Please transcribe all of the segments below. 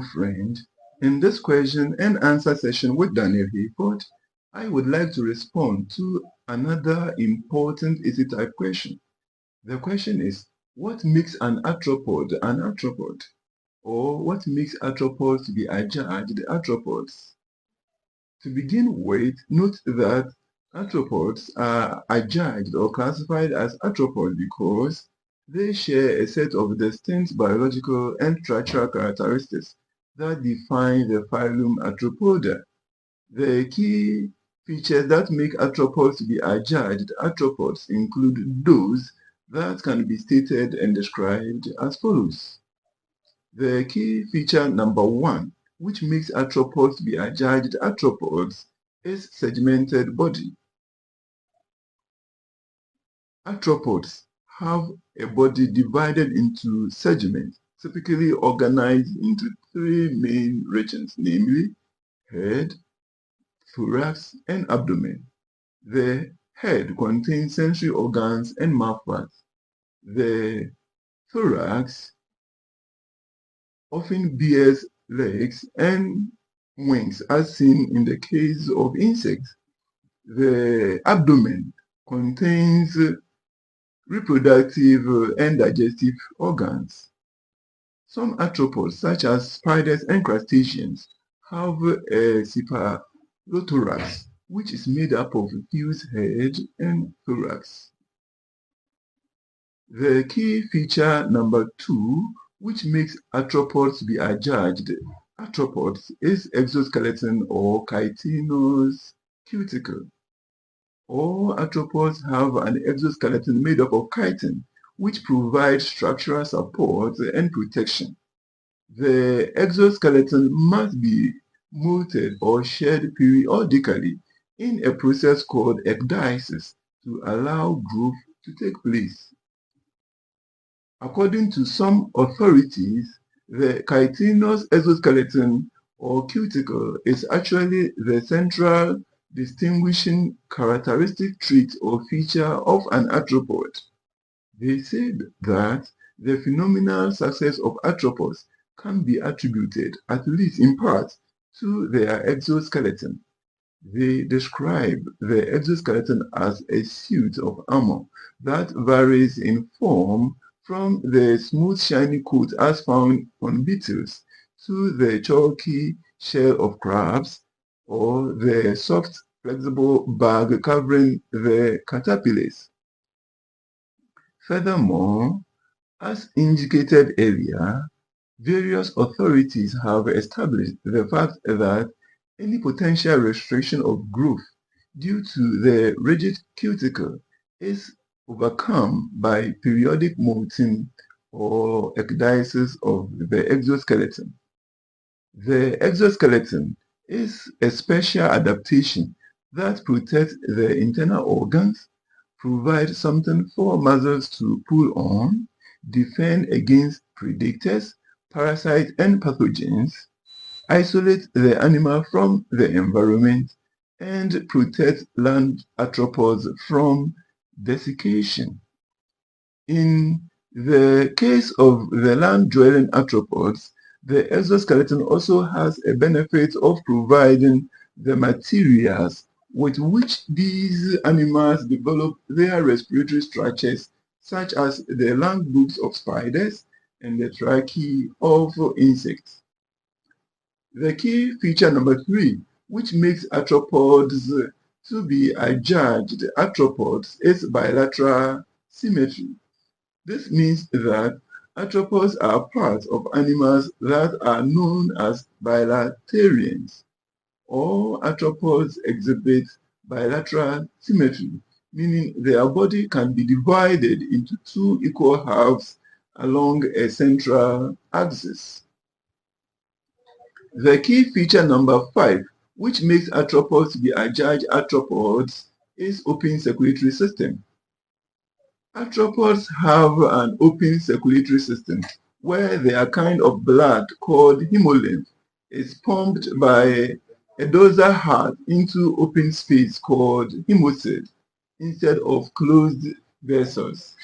Hello friend, in this question and answer session with Daniel Hayford, I would like to respond to another important essay type question. The question is, what makes an arthropod an arthropod? Or what makes arthropods to be adjudged arthropods? To begin with, note that arthropods are adjudged or classified as arthropods because they share a set of distinct biological and structural characteristics that define the phylum Arthropoda. The key features that make arthropods to be adjudged arthropods include those that can be stated and described as follows. The key feature number one, which makes arthropods to be adjudged arthropods, is segmented body. Arthropods have a body divided into segments, typically organized into three main regions, namely head, thorax, and abdomen. The head contains sensory organs and mouthparts. The thorax often bears legs and wings, as seen in the case of insects. The abdomen contains reproductive and digestive organs. Some arthropods, such as spiders and crustaceans, have a cephalothorax, which is made up of fused head and thorax. The key feature number two, which makes arthropods be adjudged arthropods, is exoskeleton or chitinous cuticle. All arthropods have an exoskeleton made up of chitin, which provides structural support and protection. The exoskeleton must be molted or shed periodically in a process called ecdysis to allow growth to take place. According to some authorities, the chitinous exoskeleton or cuticle is actually the central distinguishing characteristic trait or feature of an arthropod. They said that the phenomenal success of arthropods can be attributed, at least in part, to their exoskeleton. They describe the exoskeleton as a suit of armor that varies in form from the smooth shiny coat as found on beetles to the chalky shell of crabs or the soft flexible bag covering the caterpillars. Furthermore, as indicated earlier, various authorities have established the fact that any potential restriction of growth due to the rigid cuticle is overcome by periodic molting or ecdysis of the exoskeleton. The exoskeleton is a special adaptation that protects the internal organs, provides something for muscles to pull on, defend against predators, parasites, and pathogens, isolate the animal from the environment, and protect land arthropods from desiccation. In the case of the land-dwelling arthropods, the exoskeleton also has a benefit of providing the materials with which these animals develop their respiratory structures, such as the lung books of spiders and the tracheae of insects. The key feature number three, which makes arthropods to be adjudged arthropods, is bilateral symmetry. This means that arthropods are parts of animals that are known as bilaterians. All arthropods exhibit bilateral symmetry, meaning their body can be divided into two equal halves along a central axis. The key feature number five, which makes arthropods to be adjudged arthropods, is open circulatory system. Arthropods have an open circulatory system where their kind of blood called hemolymph is pumped by a dorsal heart into open space called hemocyte instead of closed vessels.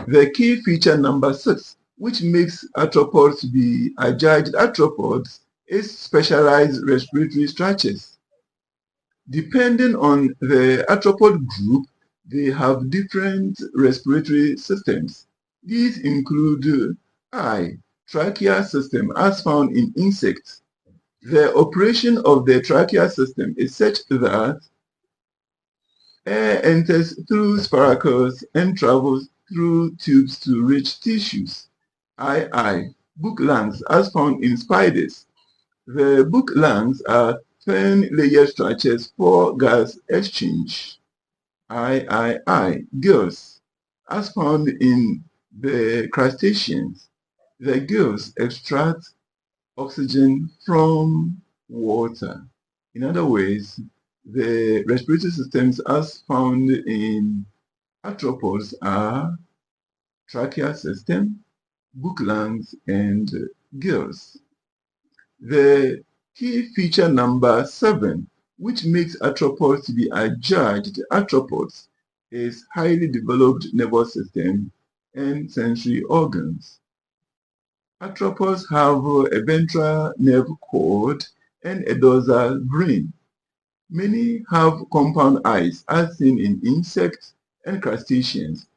The key feature number six, which makes arthropods to be agile arthropods is specialized respiratory structures. Depending on the arthropod group, they have different respiratory systems. These include trachea system as found in insects. The operation of the trachea system is such that air enters through spiracles and travels through tubes to reach tissues. Book lungs as found in spiders. The book lungs are thin layered structures for gas exchange. Gills as found in the crustaceans. The gills extract oxygen from water. In other words, the respiratory systems as found in arthropods are trachea system, book lungs, and gills. The key feature number 7, which makes arthropods to be adjudged arthropods, is highly developed nervous system and sensory organs. Arthropods have a ventral nerve cord and a dorsal brain. Many have compound eyes as seen in insects and crustaceans,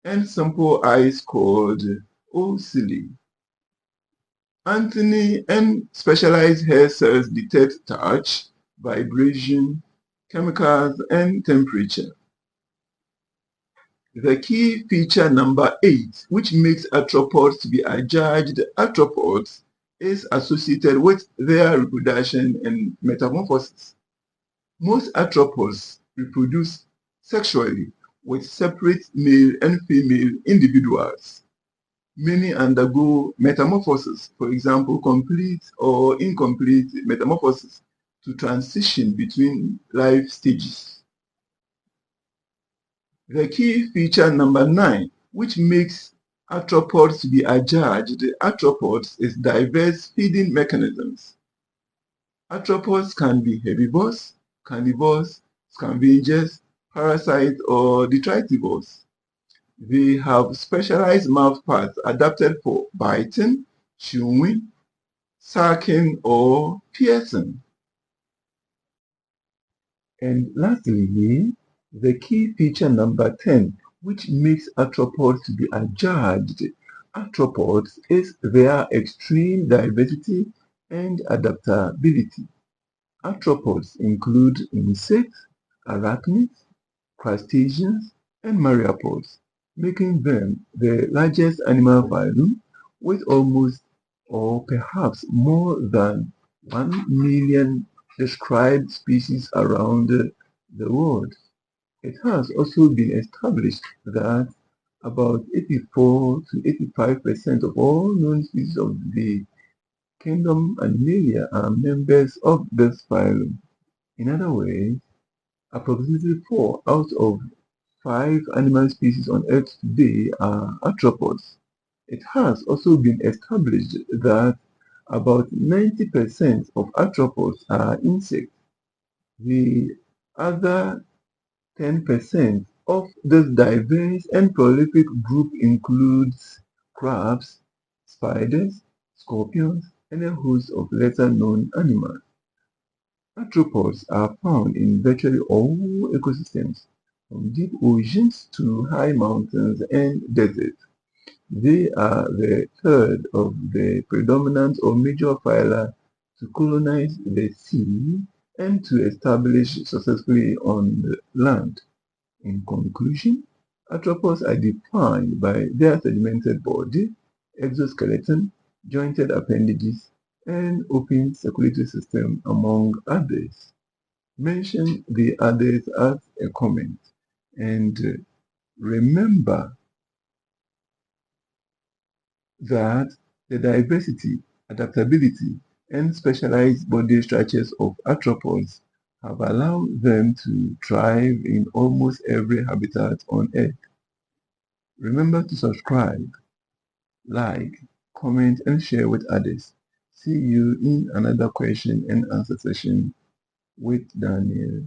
and simple eyes called ocelli. Antennae and specialized hair cells detect touch, vibration, chemicals, and temperature. The key feature number 8, which makes arthropods to be adjudged arthropods, is associated with their reproduction and metamorphosis. Most arthropods reproduce sexually with separate male and female individuals. Many undergo metamorphosis, for example, complete or incomplete metamorphosis, to transition between life stages. The key feature number 9, which makes arthropods to be adjudged arthropods, is diverse feeding mechanisms. Arthropods can be herbivores, carnivores, scavengers, parasites, or detritivores. They have specialized mouth parts adapted for biting, chewing, sucking, or piercing. And lastly, the key feature number 10, which makes arthropods to be adjudged arthropods, is their extreme diversity and adaptability. Arthropods include insects, arachnids, crustaceans, and myriapods, making them the largest animal phylum with almost or perhaps more than 1 million described species around the world. It has also been established that about 84 to 85% of all known species of the kingdom Animalia are members of this phylum. In other words, approximately 4 out of 5 animal species on Earth today are arthropods. It has also been established that about 90% of arthropods are insects. The other 10% of this diverse and prolific group includes crabs, spiders, scorpions, and a host of lesser-known animals. Arthropods are found in virtually all ecosystems, from deep oceans to high mountains and deserts. They are the third of the predominant or major phyla to colonize the sea and to establish successfully on the land. In conclusion, arthropods are defined by their segmented body, exoskeleton, jointed appendages, and open circulatory system, among others. Mention the others as a comment, and remember that the diversity, adaptability, and specialized body structures of arthropods have allowed them to thrive in almost every habitat on Earth. Remember to subscribe, like, comment, and share with others. See you in another question and answer session with Daniel.